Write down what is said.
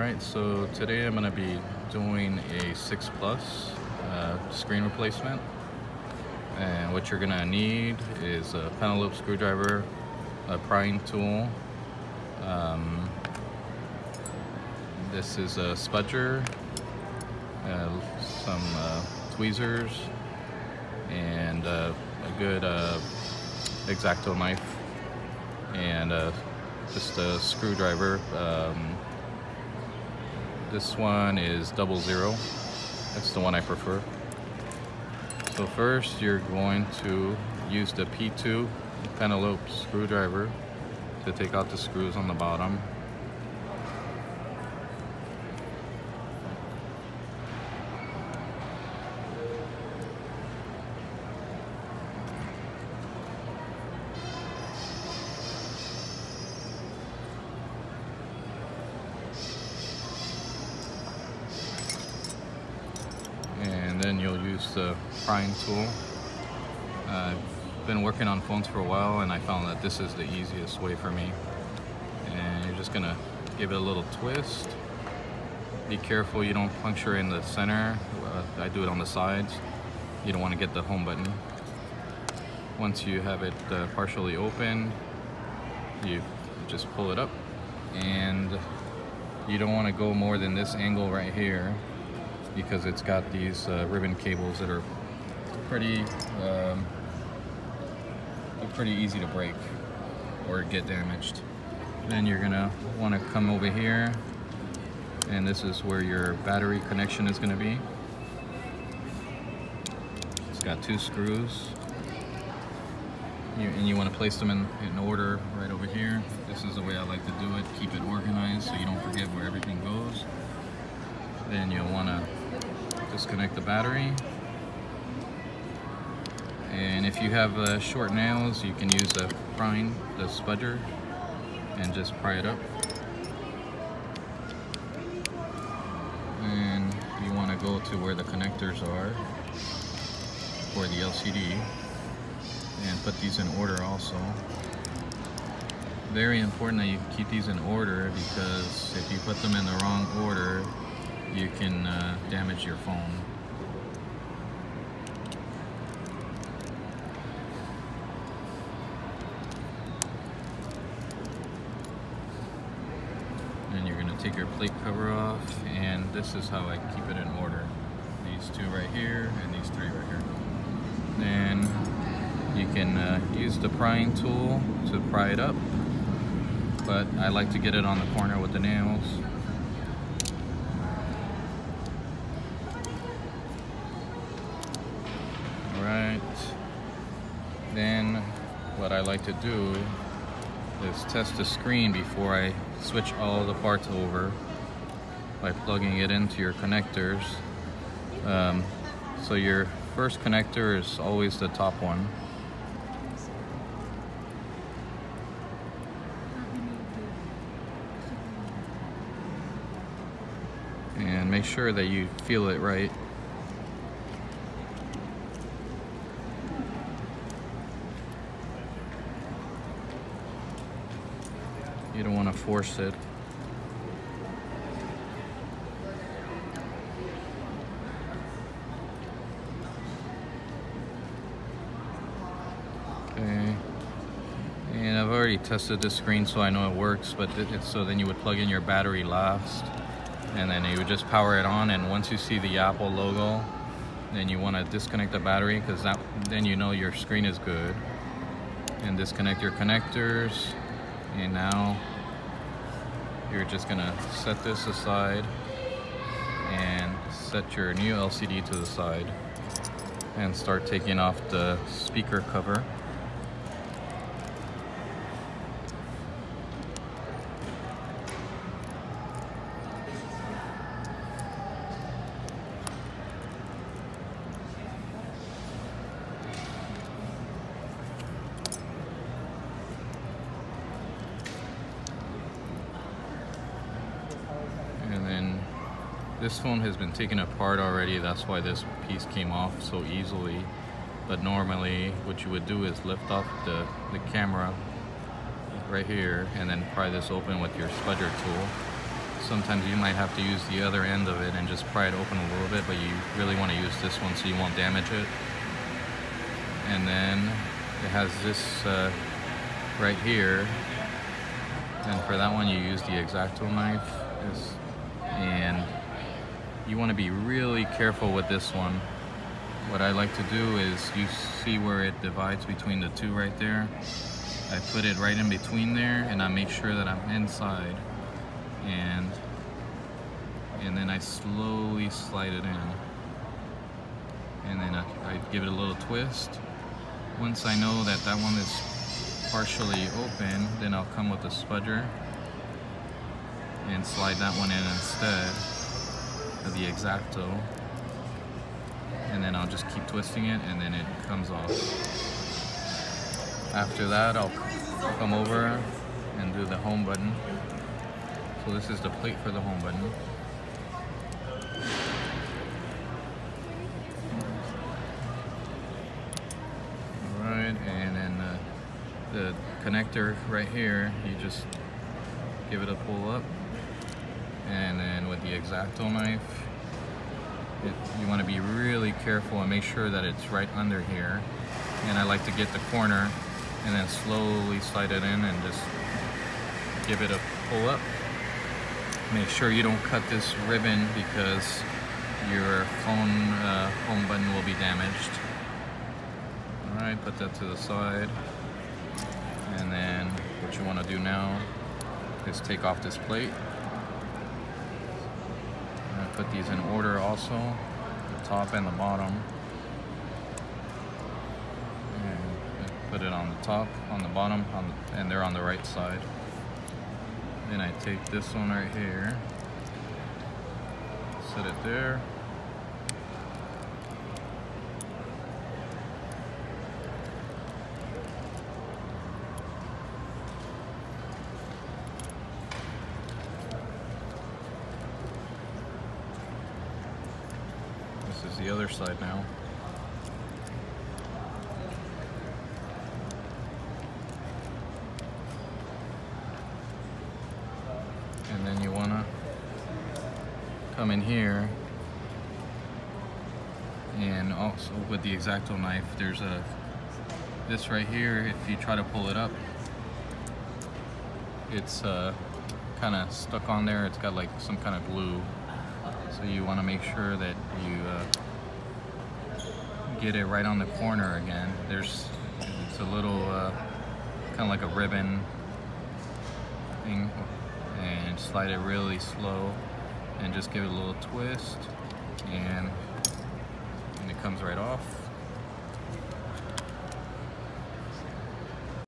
Alright, so today I'm going to be doing a 6 Plus screen replacement. And what you're going to need is a pentalobe screwdriver, a prying tool, this is a spudger, some tweezers, and a good X-Acto knife, and just a screwdriver. This one is 00. That's the one I prefer. So first you're going to use the P2 pentalobe screwdriver to take out the screws on the bottom. And then you'll use the prying tool. I've been working on phones for a while and I found that this is the easiest way for me. And you're just gonna give it a little twist. Be careful you don't puncture in the center. I do it on the sides. You don't want to get the home button. Once you have it partially open, you just pull it up, and you don't want to go more than this angle right here, because it's got these ribbon cables that are pretty easy to break or get damaged. Then you're gonna want to come over here, and this is where your battery connection is going to be. It's got 2 screws, and you want to place them in order right over here. This is the way I like to do it. Keep it organized so you don't forget where everything goes. Then you'll want to disconnect the battery, and if you have short nails, you can use the spudger, and just pry it up. And you want to go to where the connectors are for the LCD and put these in order also. Very important that you keep these in order, because if you put them in the wrong order, you can damage your phone. And you're going to take your plate cover off, and this is how I keep it in order. These 2 right here, and these 3 right here. Then you can use the prying tool to pry it up, but I like to get it on the corner with the nails. Alright, then what I like to do is test the screen before I switch all the parts over by plugging it into your connectors. So your first connector is always the top one. And make sure that you feel it right. You don't want to force it. Okay. And I've already tested this screen, so I know it works, but so then you would plug in your battery last, and then you would just power it on, and once you see the Apple logo, then you want to disconnect the battery, because then you know your screen is good. And disconnect your connectors. And now you're just gonna set this aside and set your new LCD to the side and start taking off the speaker cover. And then this phone has been taken apart already, that's why this piece came off so easily. But normally what you would do is lift off the camera right here and then pry this open with your spudger tool. sometimes you might have to use the other end of it and just pry it open a little bit, but you really want to use this one so you won't damage it. And then it has this right here, and for that one you use the X-Acto knife, and you want to be really careful with this one. What I like to do is, you see where it divides between the two right there? I put it right in between there, and I make sure that I'm inside, and then I slowly slide it in, and then I give it a little twist. Once I know that that one is partially open, then I'll come with a spudger and slide that one in instead of the X-Acto, and then I'll just keep twisting it, and then it comes off. After that, I'll come over and do the home button. So this is the plate for the home button. Alright, and then the connector right here, you just give it a pull up, and then with the X-Acto knife, you want to be really careful and make sure that it's right under here. And I like to get the corner and then slowly slide it in and just give it a pull up. Make sure you don't cut this ribbon because your phone home button will be damaged. Alright, put that to the side. And then what you want to do now is take off this plate. Put these in order also, the top and the bottom. And put it on the top, on the bottom, and they're on the right side. Then I take this one right here, set it there. This is the other side now. And then you want to come in here, and also with the X-Acto knife, there's this right here. If you try to pull it up, it's kind of stuck on there. It's got like some kind of glue. So you want to make sure that you get it right on the corner again. It's a little kind of like a ribbon thing, and slide it really slow and just give it a little twist, and it comes right off.